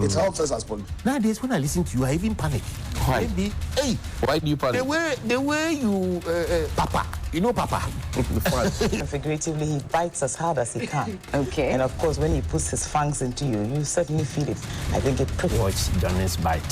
It helps us as politicians. Nowadays, when I listen to you, I even panic. Why? Maybe, hey, Why do you panic? the way you, Papa, you know Papa. Figuratively, he bites as hard as he can. Okay. And of course, when he puts his fangs into you, you certainly feel it. I think it pretty. Watch Johnny's bite.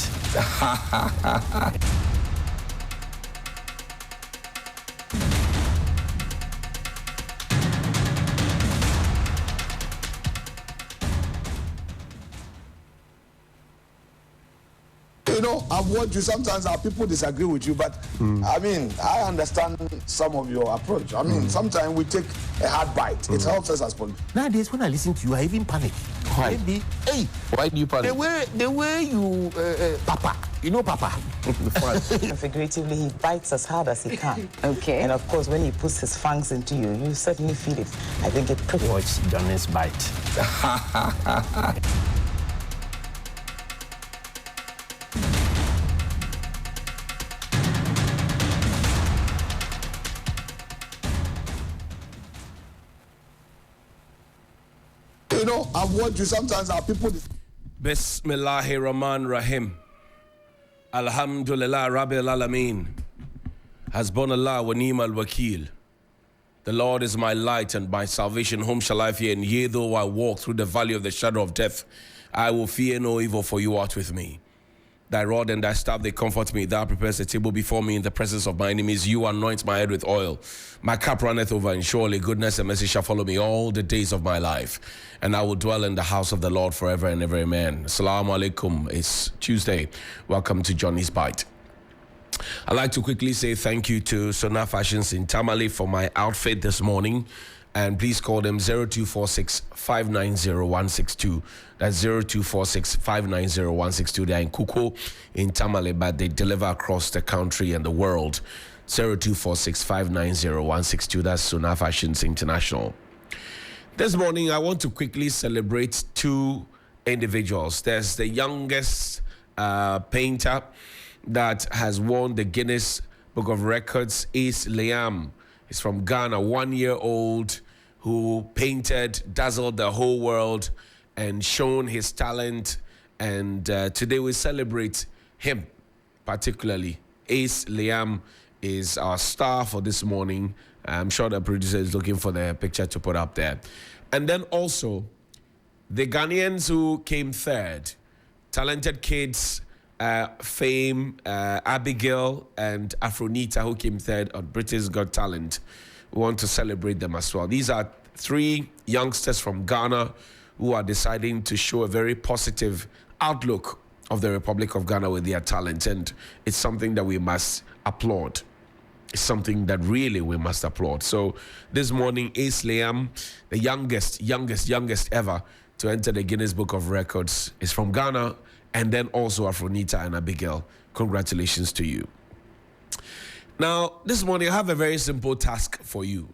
You know, I've watched you. Sometimes our people disagree with you, but I mean, I understand some of your approach. I mean, sometimes we take a hard bite. It helps us as politicians. Nowadays, when I listen to you, I even panic. Why? Maybe, hey, Why do you panic? the way you, Papa, you know Papa. Figuratively, he bites as hard as he can. Okay. And of course, when he puts his fangs into you, you certainly feel it. I think it pretty. Watch Johnny's bite. You know, I've watched you. Sometimes our people. Bismillahir Rahman Rahim. Alhamdulillah Rabbil Alameen. Hasbunallah wa ni'mal wakil. The Lord is my light and my salvation. Whom shall I fear? And yea, though I walk through the valley of the shadow of death, I will fear no evil, for you art with me. Thy rod and thy staff, they comfort me. Thou prepares a table before me in the presence of my enemies. You anoint my head with oil. My cup runneth over, and surely goodness and mercy shall follow me all the days of my life. And I will dwell in the house of the Lord forever and ever. Amen. Assalamu alaikum. It's Tuesday. Welcome to Johnny's Bite. I'd like to quickly say thank you to Sona Fashions in Tamale for my outfit this morning. And please call them 0246 590 162. That's 0246 590 162. They're in Kuko in Tamale, but they deliver across the country and the world. 0246 590 162. That's Sona Fashions International. This morning, I want to quickly celebrate two individuals. There's the youngest painter that has won the Guinness Book of Records, Ace Liam. He's from Ghana, 1 year old, who painted, dazzled the whole world and shown his talent. And today we celebrate him particularly. Ace Liam is our star for this morning. I'm sure the producer is looking for the picture to put up there. And then also the Ghanaians who came third, talented kids, Fame, Abigail, and Afronita, who came third on Britain's Got Talent. We want to celebrate them as well. These are three youngsters from Ghana who are deciding to show a very positive outlook of the Republic of Ghana with their talent, and it's something that we must applaud. It's something that really we must applaud. So this morning, Ace Liam, the youngest ever to enter the Guinness Book of Records, is from Ghana. And then also Afronita and Abigail. Congratulations to you. Now, this morning I have a very simple task for you.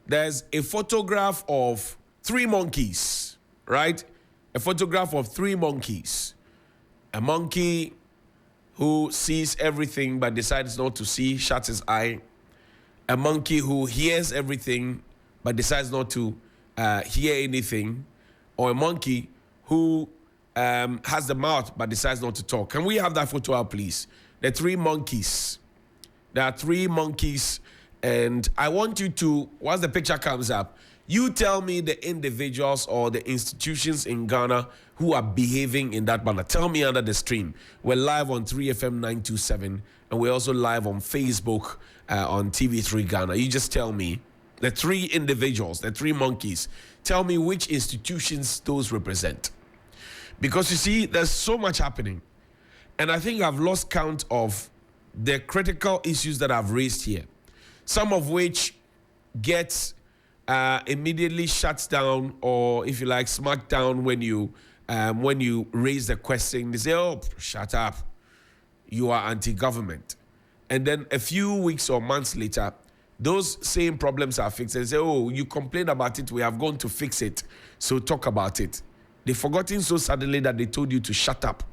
There's a photograph of three monkeys, right? A photograph of three monkeys. A monkey who sees everything but decides not to see, shuts his eye. A monkey who hears everything but decides not to hear anything. Or a monkey who has the mouth but decides not to talk. Can we have that photo out, please? The three monkeys. There are three monkeys, and I want you to, once the picture comes up, you tell me the individuals or the institutions in Ghana who are behaving in that manner. Tell me under the stream. We're live on 3FM 927, and we're also live on Facebook on TV3 Ghana. You just tell me the three individuals, the three monkeys. Tell me which institutions those represent. Because you see, there's so much happening. And I think I've lost count of the critical issues that I've raised here. Some of which get immediately shut down, or if you like, smacked down when you raise the question. They say, oh, shut up. You are anti-government. And then a few weeks or months later, those same problems are fixed. And say, oh, you complained about it. We have gone to fix it. So talk about it. They've forgotten so suddenly that they told you to shut up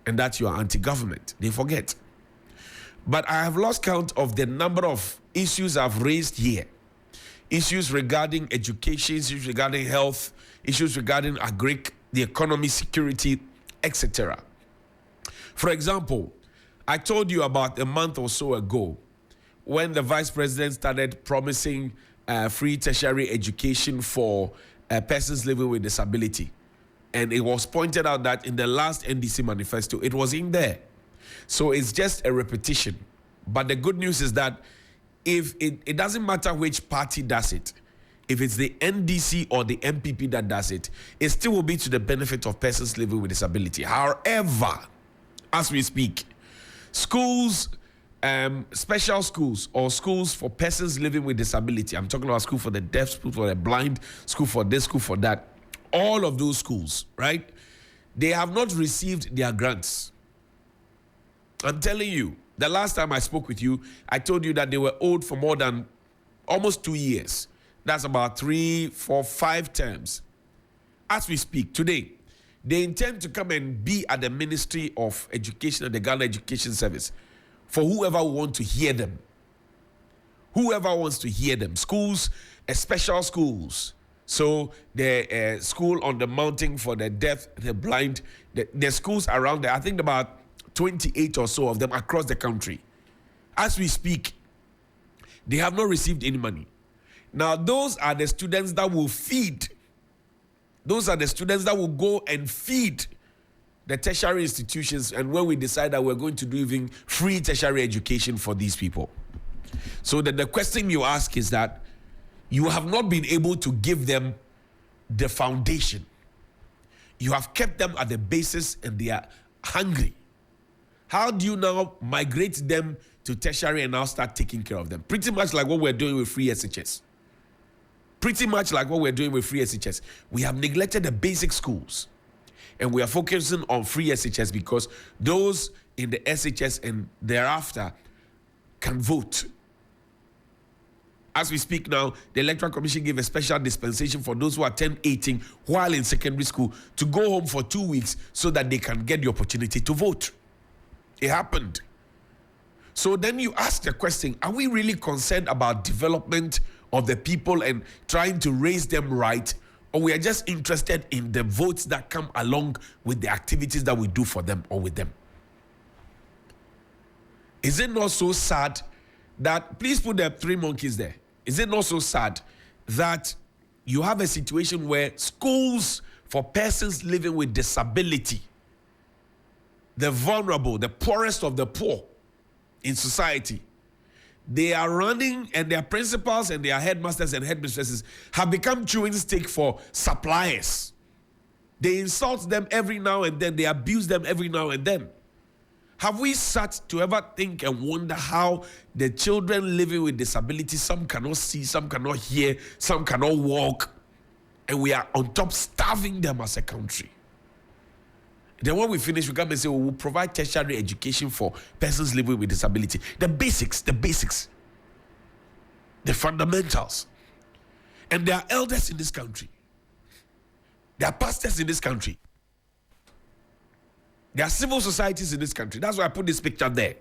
and that you are anti-government. They forget. But I have lost count of the number of issues I've raised here. Issues regarding education, issues regarding health, issues regarding agric, the economy, security, etc. For example, I told you about a month or so ago when the vice president started promising free tertiary education for persons living with disability. And it was pointed out that in the last NDC manifesto, it was in there. So it's just a repetition. But the good news is that if it doesn't matter which party does it, if it's the NDC or the MPP that does it, it still will be to the benefit of persons living with disability. However, as we speak, schools, special schools or schools for persons living with disability, I'm talking about school for the deaf, school for the blind, school for this, school for that, all of those schools, right? They have not received their grants. I'm telling you, the last time I spoke with you, I told you that they were owed for more than almost 2 years. That's about 3, 4, 5 terms. As we speak today, they intend to come and be at the Ministry of Education and the Ghana Education Service for whoever wants to hear them. Whoever wants to hear them. Schools, special schools. So the school on the mountain for the deaf, the blind, the schools around there, I think about 28 or so of them across the country. As we speak, they have not received any money. Now, those are the students that will feed. Those are the students that will go and feed the tertiary institutions, and when we decide that we're going to do even free tertiary education for these people. So the question you ask is that you have not been able to give them the foundation. You have kept them at the basis and they are hungry. How do you now migrate them to tertiary and now start taking care of them? Pretty much like what we're doing with free SHS. Pretty much like what we're doing with free SHS. We have neglected the basic schools. And we are focusing on free SHS because those in the SHS and thereafter can vote. As we speak now, the Electoral Commission gave a special dispensation for those who are 10-18 while in secondary school to go home for 2 weeks so that they can get the opportunity to vote. It happened. So then you ask the question, are we really concerned about development of the people and trying to raise them right? Or we are just interested in the votes that come along with the activities that we do for them or with them? Is it not so sad that, please put the 3 monkeys there. Is it not so sad that you have a situation where schools for persons living with disability, the vulnerable, the poorest of the poor in society, they are running, and their principals and their headmasters and headmistresses have become chewing stick for suppliers. They insult them every now and then. They abuse them every now and then. Have we sat to ever think and wonder how the children living with disability, some cannot see, some cannot hear, some cannot walk, and we are on top starving them as a country? Then when we finish, we come and say, we'll provide tertiary education for persons living with disability. The basics, the fundamentals. And there are elders in this country. There are pastors in this country. There are civil societies in this country. That's why I put this picture there.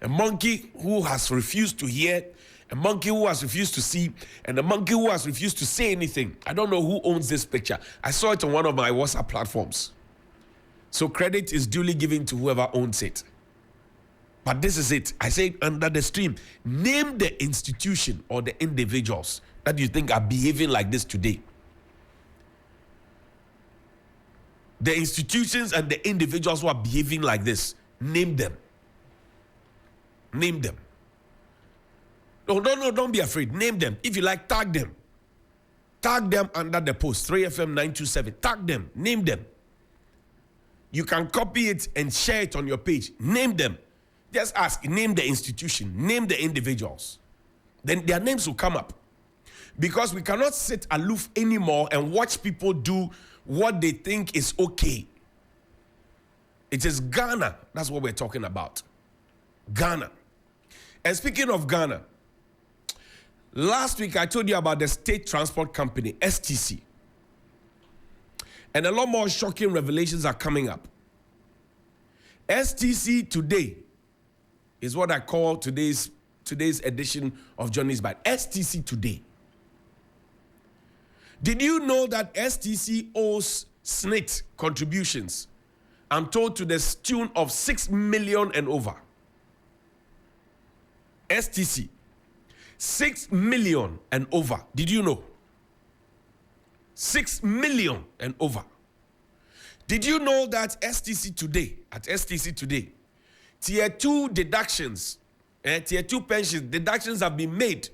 A monkey who has refused to hear, a monkey who has refused to see, and a monkey who has refused to say anything. I don't know who owns this picture. I saw it on one of my WhatsApp platforms. So credit is duly given to whoever owns it. But this is it. I say under the stream, name the institution or the individuals that you think are behaving like this today. The institutions and the individuals who are behaving like this, name them. Name them. No, don't be afraid. Name them. If you like, tag them. Tag them under the post, 3FM927. Tag them. Name them. You can copy it and share it on your page. Name them. Just ask, name the institution, name the individuals. Then their names will come up. Because we cannot sit aloof anymore and watch people do what they think is okay. It is Ghana. That's what we're talking about. Ghana. And speaking of Ghana, last week I told you about the State Transport Company, STC. And a lot more shocking revelations are coming up. STC today is what I call today's edition of Johnny's Bite. STC today. Did you know that STC owes SNIT contributions I'm told to the tune of 6 million and over. STC, 6 million and over. Did you know? 6 million and over. Did you know that STC today, tier 2 deductions, tier 2 pensions, deductions have been made,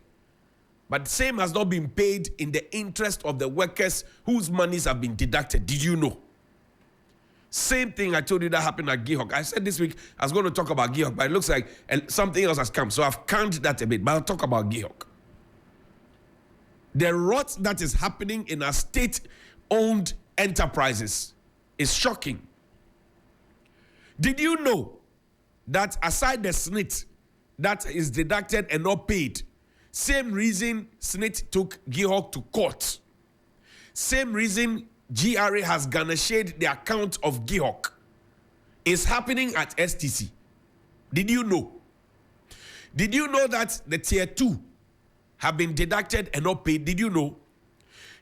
but the same has not been paid in the interest of the workers whose monies have been deducted. Did you know? Same thing I told you that happened at Gihok. I said this week I was going to talk about Gihok, but it looks like something else has come. So I've canned that a bit, but I'll talk about Gihok. The rot that is happening in our state-owned enterprises is shocking. Did you know that aside the SNIT that is deducted and not paid, same reason SNIT took Gihok to court, same reason GRA has garnished the account of Gihok is happening at STC. Did you know? Did you know that the tier 2 have been deducted and not paid? Did you know?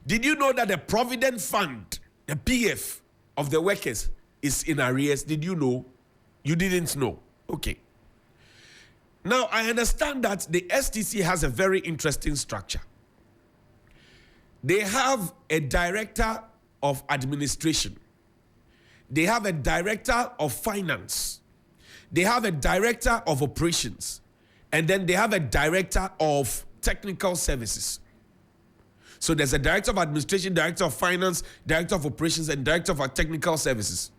Did you know that the Provident Fund, the PF of the workers, is in arrears? Did you know? You didn't know. Okay. Now, I understand that the STC has a very interesting structure. They have a director of administration. They have a director of finance. They have a director of operations. And then they have a director of technical services. So there's a director of administration, director of finance, director of operations, and director of technical services.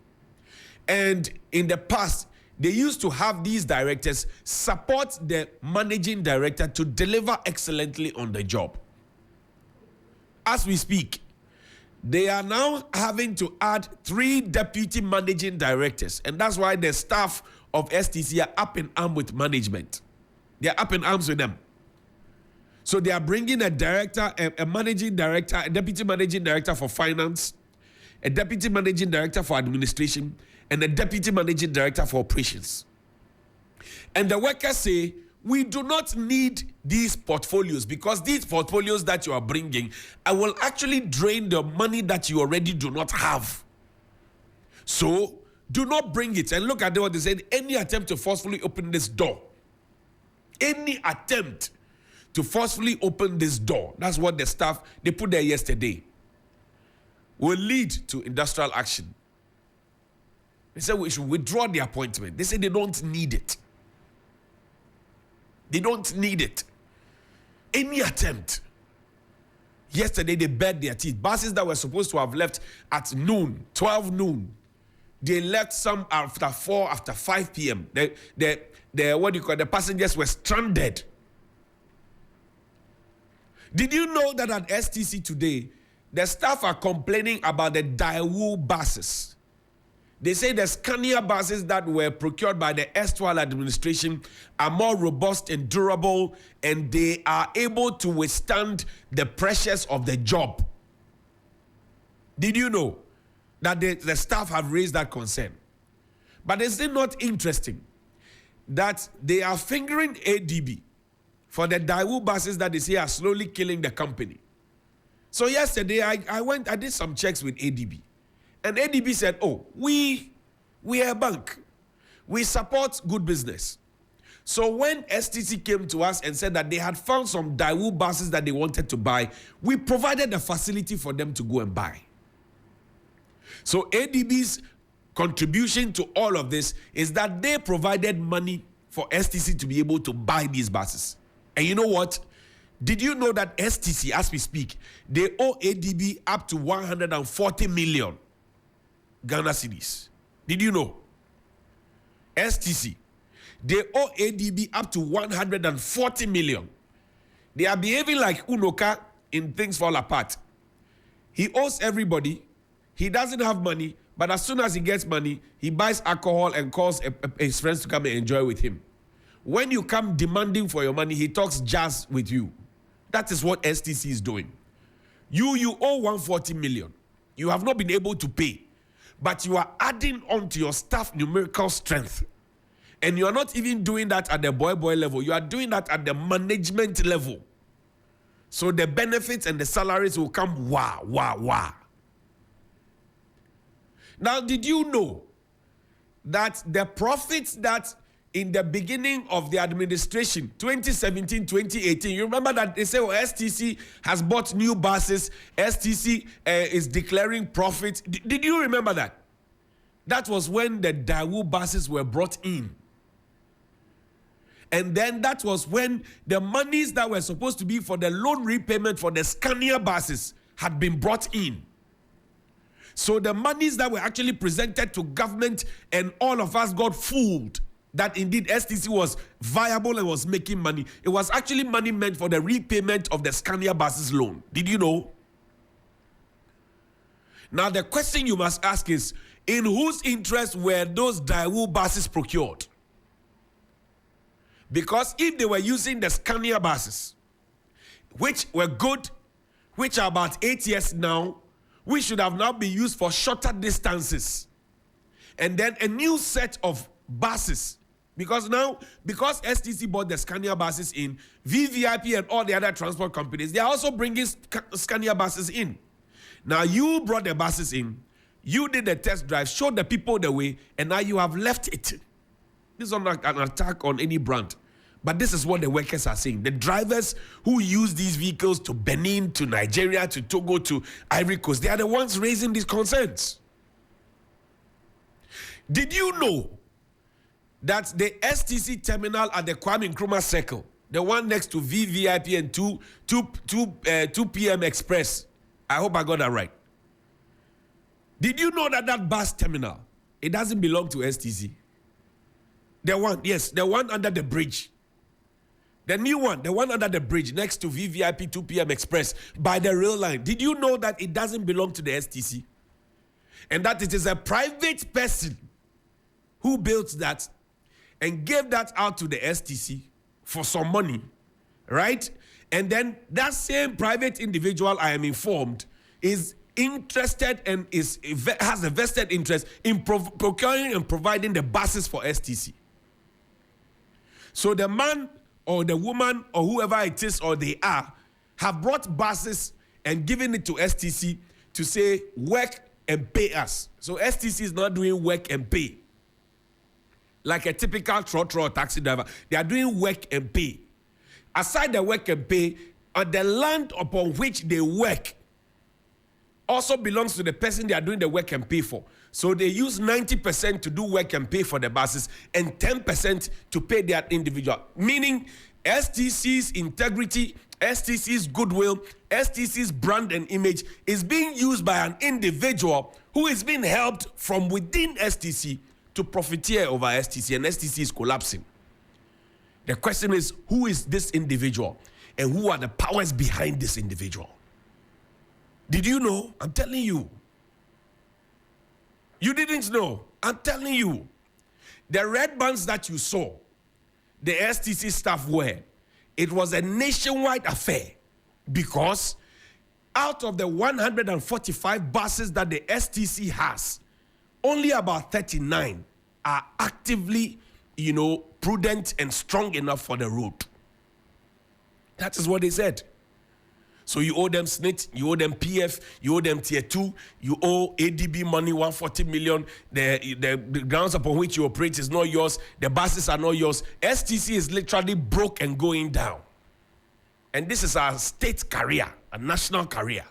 And in the past, they used to have these directors support the managing director to deliver excellently on the job. As we speak, they are now having to add 3 deputy managing directors. And that's why the staff of STC are up in arms with management. They are up in arms with them. So they are bringing a director, a managing director, a deputy managing director for finance, a deputy managing director for administration, and a deputy managing director for operations. And the workers say, we do not need these portfolios because these portfolios that you are bringing, I will actually drain the money that you already do not have. So do not bring it. And look at what they said, any attempt to forcefully open this door, any attempt to forcefully open this door, that's what the staff, they put there yesterday, will lead to industrial action. They said we should withdraw the appointment. They said they don't need it. They don't need it. Any attempt. Yesterday, they bared their teeth. Buses that were supposed to have left at noon, 12 noon, they left some after 4, after 5 p.m. The passengers were stranded. Did you know that at STC today, the staff are complaining about the Daewoo buses? They say the Scania buses that were procured by the erstwhile administration are more robust and durable, and they are able to withstand the pressures of the job. Did you know that the staff have raised that concern? But is it not interesting that they are fingering ADB for the Daewoo buses that they say are slowly killing the company? So yesterday, I did some checks with ADB. And ADB said, oh, we are a bank. We support good business. So when STC came to us and said that they had found some Daewoo buses that they wanted to buy, we provided a facility for them to go and buy. So ADB's contribution to all of this is that they provided money for STC to be able to buy these buses. And you know what? Did you know that STC, as we speak, they owe ADB up to 140 million Ghana cedis? Did you know? STC, they owe ADB up to 140 million. They are behaving like Unoka in Things Fall Apart. He owes everybody. He doesn't have money, but as soon as he gets money, he buys alcohol and calls his friends to come and enjoy with him. When you come demanding for your money, he talks jazz with you. That is what STC is doing. You owe 140 million. You have not been able to pay, but you are adding on to your staff numerical strength. And you are not even doing that at the boy level. You are doing that at the management level. So the benefits and the salaries will come wah. Now, did you know that the profits that in the beginning of the administration, 2017, 2018, you remember that they say, oh, STC has bought new buses, STC is declaring profits. Did you remember that? That was when the Daewoo buses were brought in. And then that was when the monies that were supposed to be for the loan repayment for the Scania buses had been brought in. So the monies that were actually presented to government and all of us got fooled that indeed STC was viable and was making money. It was actually money meant for the repayment of the Scania buses loan. Did you know? Now the question you must ask is, in whose interest were those Daewoo buses procured? Because if they were using the Scania buses, which were good, which are about 8 years now, which should have now been used for shorter distances, and then a new set of buses, because STC bought the Scania buses in, VVIP and all the other transport companies, they are also bringing Scania buses in. Now you brought the buses in, you did the test drive, showed the people the way, and now you have left it. This is not an attack on any brand. But this is what the workers are saying. The drivers who use these vehicles to Benin, to Nigeria, to Togo, to Ivory Coast, they are the ones raising these concerns. Did you know that the STC terminal at the Kwame Nkrumah Circle, the one next to VVIP and 2 p.m. Express, I hope I got that right. Did you know that that bus terminal, it doesn't belong to STC? The one under the bridge. The new one, the one under the bridge next to VVIP 2 p.m. Express by the rail line. Did you know that it doesn't belong to the STC? And that it is a private person who built that and gave that out to the STC for some money, right? And then that same private individual, I am informed, is interested and has a vested interest in procuring and providing the buses for STC. So the man or the woman or whoever it is or they are have brought buses and given it to STC to say work and pay us. So STC is not doing work and pay like a typical trotro taxi driver. They are doing work and pay. Aside the work and pay, the land upon which they work also belongs to the person they are doing the work and pay for. So they use 90% to do work and pay for the buses and 10% to pay their individual. Meaning STC's integrity, STC's goodwill, STC's brand and image is being used by an individual who is being helped from within STC to profiteer over STC, and STC is collapsing. The question is, who is this individual and who are the powers behind this individual? Did you know? I'm telling you. You didn't know. I'm telling you. The red bands that you saw, the STC staff wear, it was a nationwide affair because out of the 145 buses that the STC has, only about 39 are actively, prudent and strong enough for the road. That is what they said. So you owe them SNIT, you owe them PF, you owe them Tier 2, you owe ADB money, 140 million. The grounds upon which you operate is not yours. The buses are not yours. STC is literally broke and going down. And this is our state career, a national career.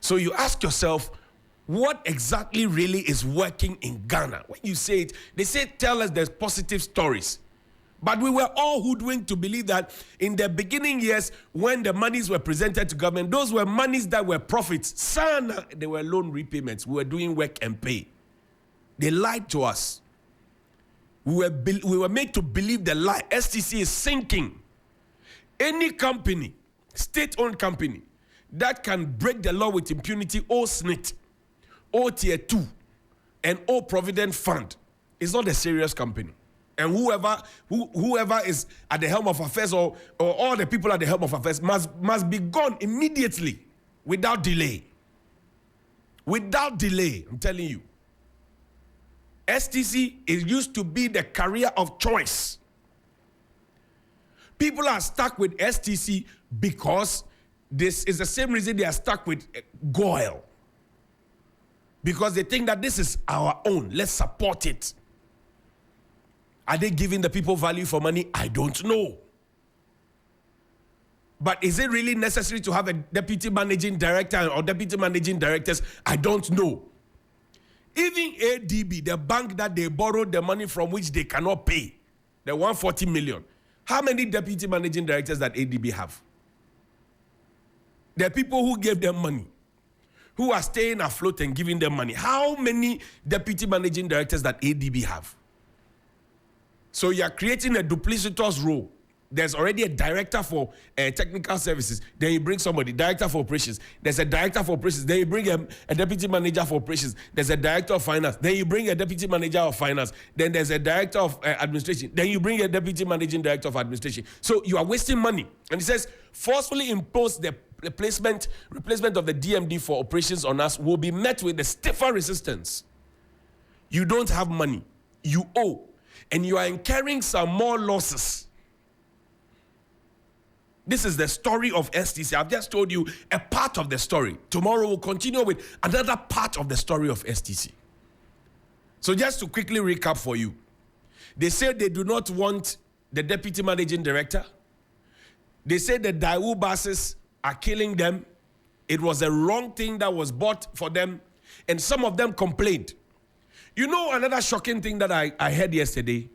So you ask yourself, what exactly really is working in Ghana? When you say it, they say, tell us the positive stories. But we were all hoodwinked to believe that in the beginning years, when the monies were presented to government, those were monies that were profits. Sana, they were loan repayments. We were doing work and pay. They lied to us. We were made to believe the lie. STC is sinking. Any company, state-owned company, that can break the law with impunity, or SNIT, or Tier 2, and or Provident Fund, is not a serious company. And whoever is at the helm of affairs or all the people at the helm of affairs must be gone immediately without delay. Without delay, I'm telling you. STC used to be the career of choice. People are stuck with STC because this is the same reason they are stuck with GOIL. because they think that this is our own. Let's support it. Are they giving the people value for money? I don't know. But is it really necessary to have a deputy managing director or deputy managing directors? I don't know. Even ADB, the bank that they borrowed the money from, which they cannot pay, the 140 million. How many deputy managing directors that ADB have? The people who gave them money, who are staying afloat and giving them money. How many deputy managing directors that ADB have? So you are creating a duplicitous role. There's already a director for technical services. Then you bring somebody, director for operations. There's a director for operations. Then you bring a deputy manager for operations. There's a director of finance. Then you bring a deputy manager of finance. Then there's a director of administration. Then you bring a deputy managing director of administration. So you are wasting money. And it says, forcefully impose the replacement of the DMD for operations on us will be met with a stiffer resistance. You don't have money. You owe. And you are incurring some more losses. This is the story of STC. I've just told you a part of the story. Tomorrow we'll continue with another part of the story of STC. So just to quickly recap for you. They said they do not want the deputy managing director. They said the Daewoo buses are killing them. It was a wrong thing that was bought for them. And some of them complained. You know another shocking thing that I heard yesterday?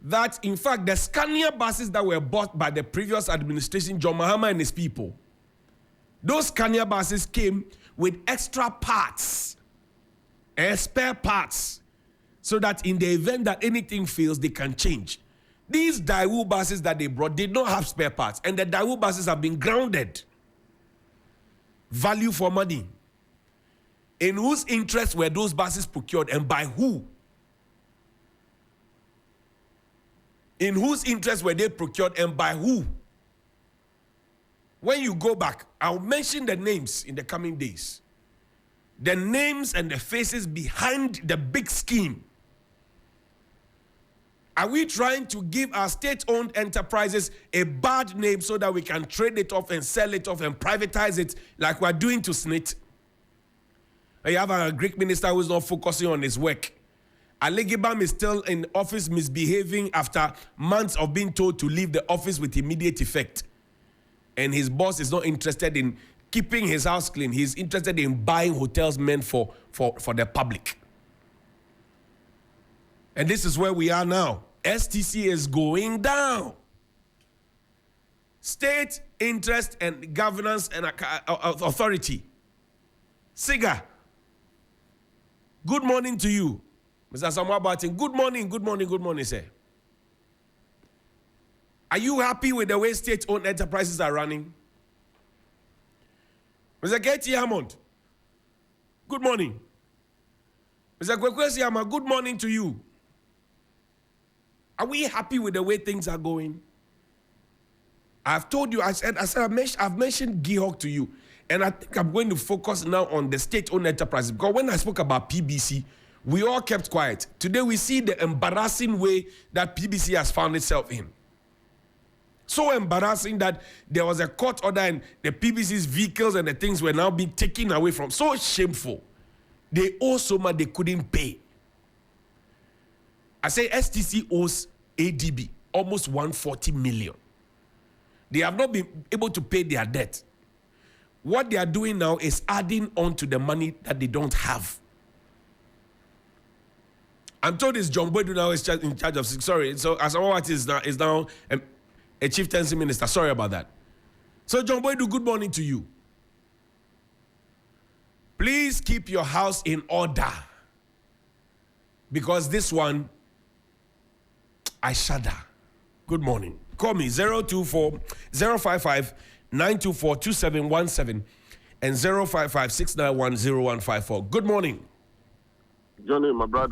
That, in fact, the Scania buses that were bought by the previous administration, John Mahama and his people, those Scania buses came with extra parts, spare parts, so that in the event that anything fails, they can change. These Daewoo buses that they brought did not have spare parts, and the Daewoo buses have been grounded. Value for money. In whose interest were those buses procured, and by who? In whose interest were they procured and by who? When you go back, I'll mention the names in the coming days. The names and the faces behind the big scheme. Are we trying to give our state-owned enterprises a bad name so that we can trade it off and sell it off and privatize it like we're doing to SNIT? You have a Greek minister who's not focusing on his work. Alegibam is still in office misbehaving after months of being told to leave the office with immediate effect. And his boss is not interested in keeping his house clean. He's interested in buying hotels meant for the public. And this is where we are now. STC is going down. State interest and governance and authority. Siga, good morning to you. Mr. Samuel Barton, good morning, sir. Are you happy with the way state-owned enterprises are running? Mr. Katie Hammond, good morning. Mr. Kwekwesi Ama, good morning to you. Are we happy with the way things are going? I've told you, I've mentioned Gihok to you, and I think I'm going to focus now on the state-owned enterprises, because when I spoke about PBC, we all kept quiet. Today we see the embarrassing way that PBC has found itself in. So embarrassing that there was a court order and the PBC's vehicles and the things were now being taken away from. So shameful. They owe so much they couldn't pay. I say STC owes ADB almost 140 million. They have not been able to pay their debt. What they are doing now is adding on to the money that they don't have. I'm told it's John Boydu now is in charge of. Sorry, so Asawawati is now a chieftaincy minister. Sorry about that. So John Boydu, good morning to you. Please keep your house in order, because this one, I shudder. Good morning. Call me 024 055 924 2717 and 055 691 0154. Good morning. Johnny, my brother.